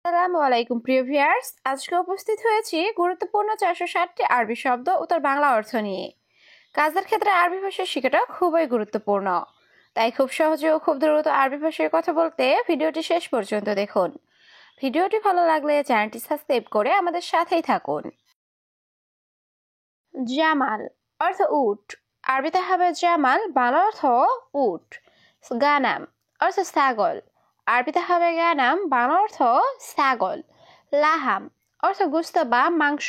আসসালামু আলাইকুম প্রিয় ভিউয়ার্স, আজকে উপস্থিত হয়েছি গুরুত্বপূর্ণ 460টি আরবি শব্দ ও তার বাংলা অর্থ নিয়ে। কাজের ক্ষেত্রে আরবি ভাষা শেখাটা খুবই গুরুত্বপূর্ণ, তাই খুব সহজে ও খুব দ্রুত আরবি ভাষায় কথা বলতে ভিডিওটি শেষ পর্যন্ত দেখুন। ভিডিওটি ভালো লাগলে চ্যানেলটি সাবস্ক্রাইব করে আমাদের সাথেই থাকুন। জামাল অর্থ উট, আরবিতে হবে জামাল, বাংলা অর্থ উট। গানাম অর্থ ছাগল, আরবিতে হবে গানাম, বাংলা অর্থ ছাগল। লাহাম অর্থ গোশত বা মাংস,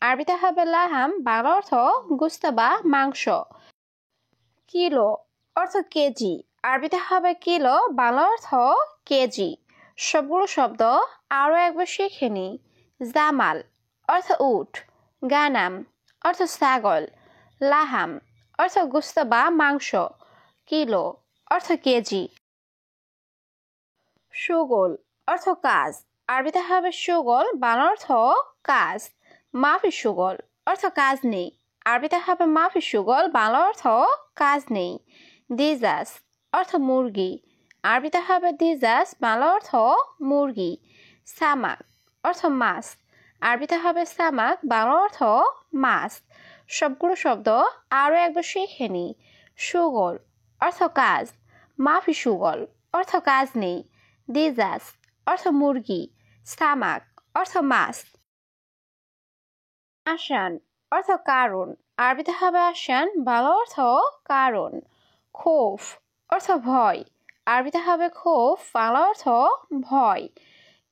আরবিতে হবে লাহাম, বাংলা অর্থ গোশত বা মাংস। কিলো অর্থ কেজি, আরবিতে হবে কিলো, বাংলা অর্থ কেজি। সবগুলো শব্দ আরও একবার শিখে নি। জামাল অর্থ উট, গানাম অর্থ ছাগল, লাহাম অর্থ গোশত বা মাংস, কিলো অর্থ কেজি। সুগোল অর্থ কাজ, আরবিতে হবে সুগোল, বাংলা অর্থ কাজ। মাফি সুগোল অর্থ কাজ নেই, আরবিতে হবে মাফি সুগোল, বাংলা অর্থ কাজ নেই। দিজাস অর্থ মুরগি, আরবিতে হবে দিজাস, বাংলা অর্থ মুরগি। সামাক অর্থ মাছ, আরবিতে হবে সামাক, বাংলা অর্থ মাছ। সবগুলো শব্দ আরও একবার শিখে নি। সুগোল অর্থ কাজ, মাফি সুগোল অর্থ কাজ নেই, দিজাস অর্থ মুরগি, সামাক অর্থ মাছ। আসান অর্থ কারণ, আরবিতে হবে আসান, বাংলা অর্থ কারণ। খৌফ অর্থ ভয়, আরবিতে হবে খৌফ, বাংলা অর্থ ভয়।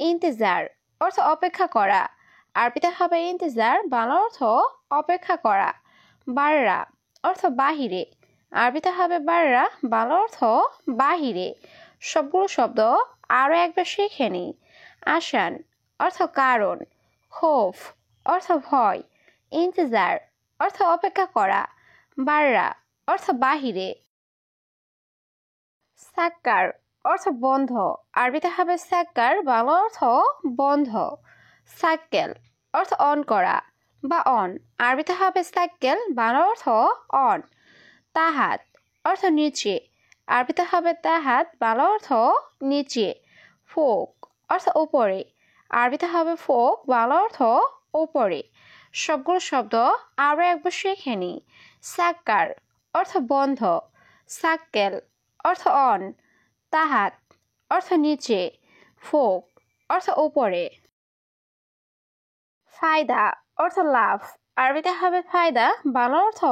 ইন্তেজার অর্থ অপেক্ষা করা, আরবিতে হবে ইন্তেজার, বাংলা অর্থ অপেক্ষা করা। বাররা অর্থ বাহিরে, আরবিতে হবে বাররা, বাংলা অর্থ বাহিরে। সবগুলো শব্দ আরও একবার শিখে নি। আসান অর্থ কারণ, খৌফ অর্থ ভয়, ইন্তেজার অর্থ অপেক্ষা করা, বাররা অর্থ বাহিরে। সাক্কার অর্থ বন্ধ, আরবিতে হবে সাক্কার, বাংলা অর্থ বন্ধ। সাক্কেল অর্থ অন করা বা অন, আরবিতে হবে সাক্কেল, বাংলা অর্থ অন। তাহাত অর্থ নিচে, আরবিতে হবে তাহাত, বাংলা অর্থ নিচে। ফোক অর্থ উপরে, আরবিতে হবে ফোক, বাংলা অর্থ উপরে। সবগুলো শব্দ আরও একবার শিখে নি। সাক্কার অর্থ বন্ধ, সাক্কেল অর্থ অন, তাহাত অর্থ নিচে, ফোক অর্থ উপরে। ফায়দা অর্থ লাভ, আরবিতে হবে ফায়দা, বাংলা অর্থ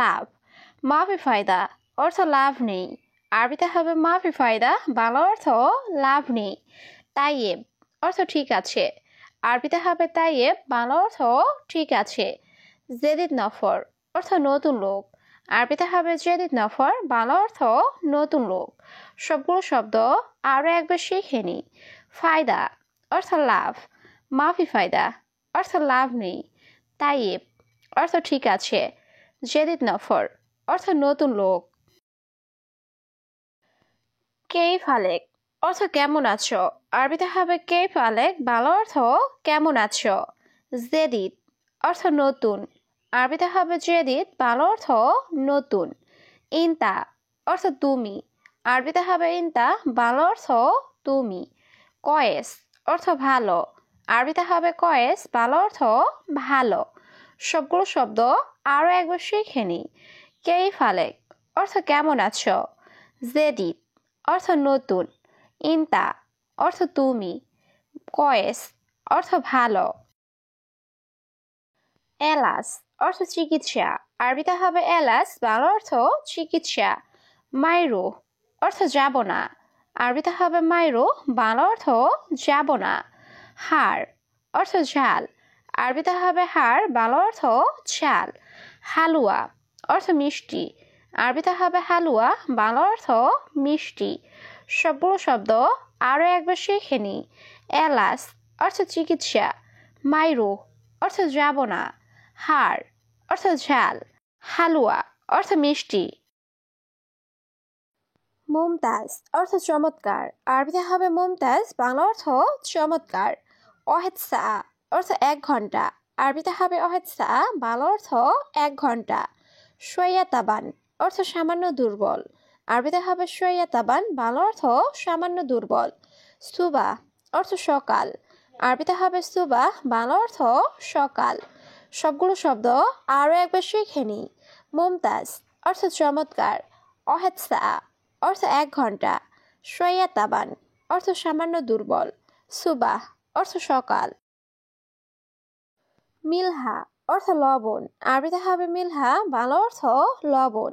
লাভ। মাফি ফায়দা অর্থ লাভ নেই, আরবিতে হবে মাফি ফায়দা, বাংলা অর্থ লাভ নেই। তাইয়েব অর্থ ঠিক আছে, আরবিতে হবে তাইয়েব, বাংলা অর্থ ঠিক আছে। জেদিদ নফর অর্থ নতুন লোক, আরবিতে হবে জেদিদ নফর, বাংলা অর্থ নতুন লোক। সবগুলো শব্দ আরও একবার শিখে নি। ফায়দা অর্থ লাভ, মাফি ফায়দা অর্থ লাভ নেই, তাইয়েব অর্থ ঠিক আছে, জেদিদ নফর অর্থ নতুন লোক। কেইফ আলেক অর্থ কেমন আছো, আরবিতে হবে কেইফ আলেক, বাংলা অর্থ কেমন আছো। জেদিদ অর্থ নতুন, আরবিতে হবে জেদিদ, বাংলা অর্থ নতুন। ইনতা অর্থ তুমি, আরবিতে হবে ইনতা, বাংলা অর্থ তুমি। কয়েস অর্থ ভালো, আরবিতে হবে কয়েস, বাংলা অর্থ ভালো। সবগুলো শব্দ আরও একবার শিখে নি। কেইফ আলেক অর্থ কেমন আছো, জেদিদ অর্থ নতুন, ইনতা অর্থ তুমি, কয়েস অর্থ ভালো। এলাস অর্থ চিকিৎসা, আরবিতে হবে এলাস, বাংলা অর্থ চিকিৎসা। মাইরু অর্থ যাব না, আরবিতে হবে মাইরু, বাংলা অর্থ যাব না। হাড় অর্থ ঝাল, আরবিতে হবে হাড়, বাংলা অর্থ ঝাল। হালুয়া অর্থ মিষ্টি, আরবিতে হবে হালুয়া, বাংলা অর্থ মিষ্টি। সবগুলো শব্দ আরও একবার শিখে নি। এলাস অর্থ চিকিৎসা, মাইরু অর্থ যাব না, হাড় অর্থ ঝাল, হালুয়া অর্থ মিষ্টি। মুমতাজ অর্থ চমৎকার, আরবিতে হবে মুমতাজ, বাংলা অর্থ চমৎকার। ওয়াহেদ সা অর্থ 1 ঘন্টা, আরবিতে হবে ওয়াহেদ সা, বাংলা অর্থ 1 ঘন্টা। শোয়া তাবান অর্থ সামান্য দুর্বল, আরবিতে হবে শোয়া তাবান, বাংলা অর্থ সামান্য দুর্বল। সুবা অর্থ সকাল। আরবিতে হবে সুবাহ, বাংলা অর্থ সকাল। সবগুলো শব্দ আরও একবার শিখে নিই। মুমতাজ অর্থ চমৎকার। ওয়াহেদ সা অর্থ 1 ঘন্টা। শোয়া তাবান অর্থ সামান্য দুর্বল। সুবাহ অর্থ সকাল। মিলহা অর্থ লবণ। আরবিতে হবে মিলহা, বাংলা অর্থ লবণ।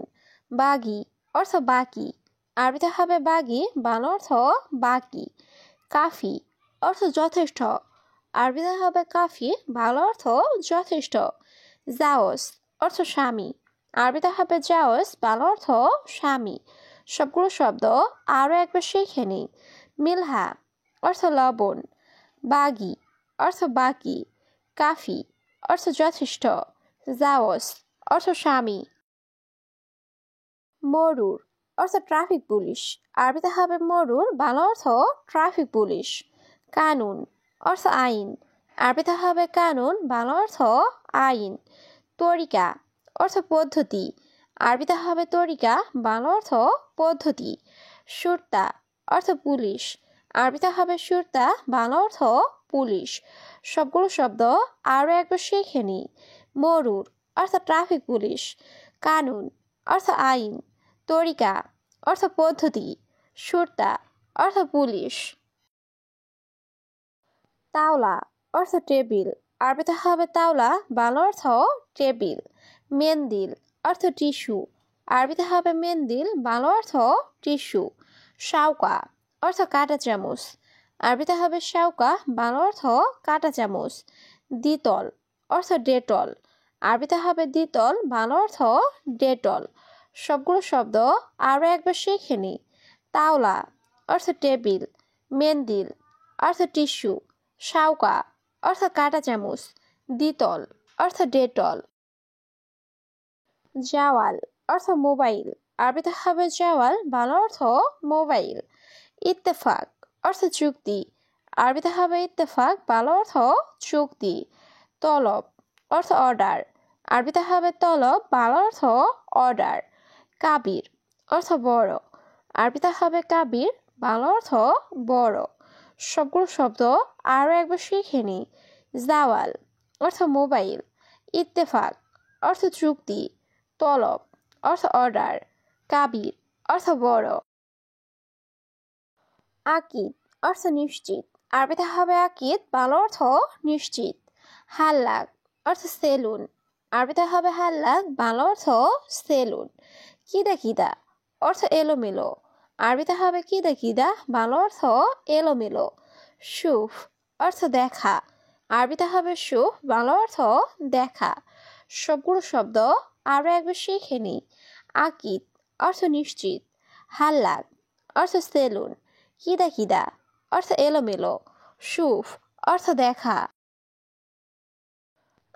বাগি অর্থ বাকি। আরবিতে হবে বাগি, বাংলা অর্থ বাকি। কাফি অর্থ যথেষ্ট। আরবিতে হবে কাফি, বাংলা অর্থ যথেষ্ট। জাওস অর্থ স্বামী। আরবিতে হবে জাওস, বাংলা অর্থ স্বামী। সবগুলো শব্দ আরও একবার শিখে নিই। মিলহা অর্থ লবণ। বাগি অর্থ বাকি। কাফি অর্থ যথেষ্ট। জাওস অর্থ স্বামী। মরুর অর্থ ট্রাফিক পুলিশ। আরবিতে হবে মরুর, বাংলা অর্থ ট্রাফিক পুলিশ। কানুন অর্থ আইন। আরবিতে হবে কানুন, বাংলা অর্থ আইন। তরিকা অর্থ পদ্ধতি। আরবিতে হবে তরিকা, বাংলা অর্থ পদ্ধতি। সুরতা অর্থ পুলিশ। আরবিতে হবে সুরতা, বাংলা অর্থ পুলিশ। সবগুলো শব্দ আরও একবার শিখে নিই। মরুর অর্থ ট্রাফিক পুলিশ। কানুন অর্থ আইন। তরিকা অর্থ পদ্ধতি। সুরতা অর্থ পুলিশ। তাওলা অর্থ টেবিল। আরবিতে হবে তাওলা, বাংলা অর্থ টেবিল। মেন্দিল অর্থ টিস্যু। আরবিতে হবে মেন্দিল, বাংলা অর্থ টিস্যু। শাউকা অর্থ কাঁটা চামচ। আরবিতে হবে শাউকা, বাংলা অর্থ কাঁটা চামচ। দ্বিতল অর্থ ডেটল। আরবিতে হবে দ্বিতল, বাংলা অর্থ ডেটল। সবগুলো শব্দ আরও একবার শিখে নিই। তাওলা অর্থ টেবিল। মেন্দিল অর্থ টিস্যু। শাউকা অর্থ কাঁটা চামচ। দ্বিতল অর্থ ডেটল। জাওয়াল অর্থ মোবাইল। আরবিতে হবে জাওয়াল, বাংলা অর্থ মোবাইল। ইত্তেফাক অর্থ চুক্তি। আরবিতে হবে ইত্তেফাক, বাংলা অর্থ চুক্তি। তলব অর্থ অর্ডার। আরবিতে হবে তলব, বাংলা অর্থ অর্ডার। কাবির অর্থ বড়। আরবিতে হবে কাবির, বাংলা অর্থ বড়। সবগুলো শব্দ আরও একবার শিখে নিই। জাওয়াল অর্থ মোবাইল। ইত্তেফাক অর্থ চুক্তি। তলব অর্থ অর্ডার। কাবির অর্থ বড়। আকিদ অর্থ নিশ্চিত। আরবিতে হবে আকিদ, বাংলা অর্থ নিশ্চিত। হাল্লাক অর্থ সেলুন। আরবিতে হবে হাল্লাক, বাংলা অর্থ সেলুন। কিদা কিদা অর্থ এলোমেলো। আরবিতে হবে কিদা কিদা, বাংলা অর্থ এলোমেলো। সুফ অর্থ দেখা। আরবিতে হবে সুফ, বাংলা অর্থ দেখা। সবগুলো শব্দ আরও একবার শিখে নিই। আকিদ অর্থ নিশ্চিত। হাল্লাক অর্থ সেলুন। কিদা কিদা অর্থ এলোমেলো। সুফ অর্থ দেখা।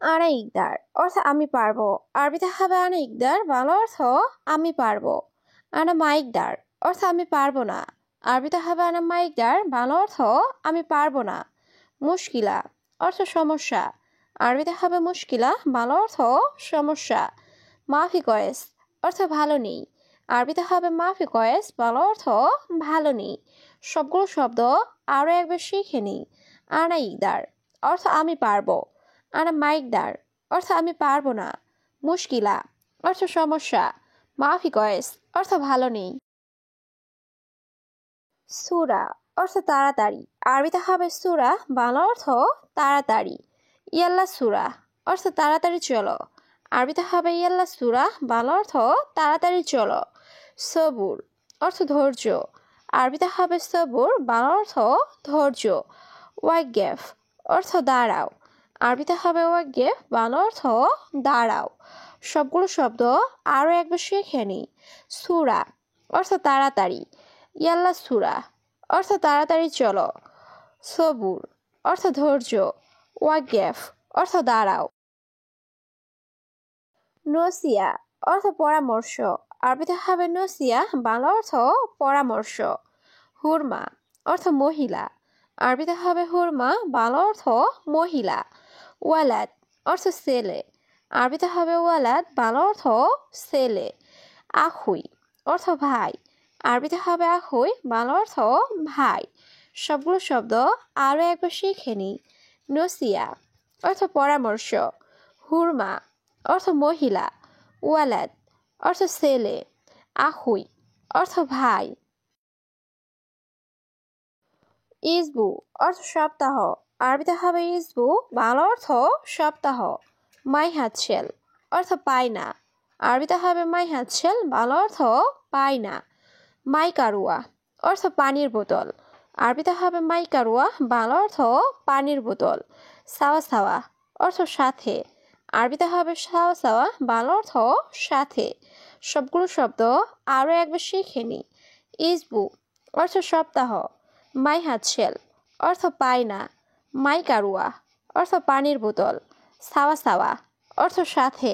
আনা ইকদার অর্থ আমি পারবো। আরবিতে হবে আনা ইকদার, বাংলা অর্থ আমি পারবো। আনা মাইকদার অর্থ আমি পারবো না। আরবিতে হবে আনা মাইকদার, বাংলা অর্থ আমি পারবো না। মুশকিলা অর্থ সমস্যা। আরবিতে হবে মুশকিলা, বাংলা অর্থ সমস্যা। মাফি কয়েস অর্থ ভালো নেই। আরবিতে হবে মাফি কয়েস, বাংলা অর্থ ভালো নেই। সবগুলো শব্দ আরও একবার শিখে নিই। আনা ইকদার অর্থ আমি পারবো। আনা মাইকদার অর্থ আমি পারবো না। মুশকিলা অর্থ সমস্যা। মাফি কয়েস অর্থ ভালো নেই। সূরা অর্থ তাড়াতাড়ি। আরবিতে হবে সূরা, বাংলা অর্থ তাড়াতাড়ি। ইয়াল্লা সূরা অর্থ তাড়াতাড়ি চলো। আরবিতে হবে ইয়াল্লা সূরা, বাংলা অর্থ তাড়াতাড়ি চলো। সবুর অর্থ ধৈর্য। আরবিতে হবে সবুর, বাংলা অর্থ ধৈর্য। ওয়াকগেফ অর্থ দাঁড়াও। আরবিতে হবে ওয়াকগেফ, বাংলা অর্থ দাঁড়াও। সবগুলো শব্দ আরও একবার শিখে নিই। সূরা অর্থ তাড়াতাড়ি। ইয়াল্লা সূরা অর্থ তাড়াতাড়ি চলো। সবুর অর্থ ধৈর্য। ওয়াকগেফ অর্থ দাঁড়াও। নসিয়া অর্থ পরামর্শ। আরবিতে হবে নসিয়া, বাংলা অর্থ পরামর্শ। হুরমা অর্থ মহিলা। আরবিতে হবে হুরমা, বাংলা অর্থ মহিলা। ওয়ালাদ অর্থ ছেলে। আরবিতে হবে ওয়ালাদ, বাংলা অর্থ ছেলে। আখুই অর্থ ভাই। আরবিতে হবে আখুই, বাংলা অর্থ ভাই। সবগুলো শব্দ আরও একবার শিখে নিই। নসিয়া অর্থ পরামর্শ, হুরমা অর্থ মহিলা, ওয়ালাদ অর্থ ছেলে, আহুই অর্থ ভাই। ইসবু অর্থ সপ্তাহ, আরবিতে হবে ইসবু, বাংলা অর্থ সপ্তাহ। মাই হাতশেল অর্থ পায়না, আরবিতে হবে মাই হাতশেল, বাংলা অর্থ পায়না। মাই কারুয়া অর্থ পানির বোতল, আরবিতে হবে মাই কারুয়া, বাংলা অর্থ পানির বোতল। সাওয়া সাওয়া অর্থ সাথে, আরবিতে হবে সাওয়া সাওয়া, বাংলা অর্থ সাথে। সবগুলো শব্দ আরও একবার শিখে নিই। ইসবু অর্থ সপ্তাহ, মাই হাতশেল অর্থ পায়না, মাই কারুয়া অর্থ পানির বোতল, সাওয়া সাওয়া অর্থ সাথে।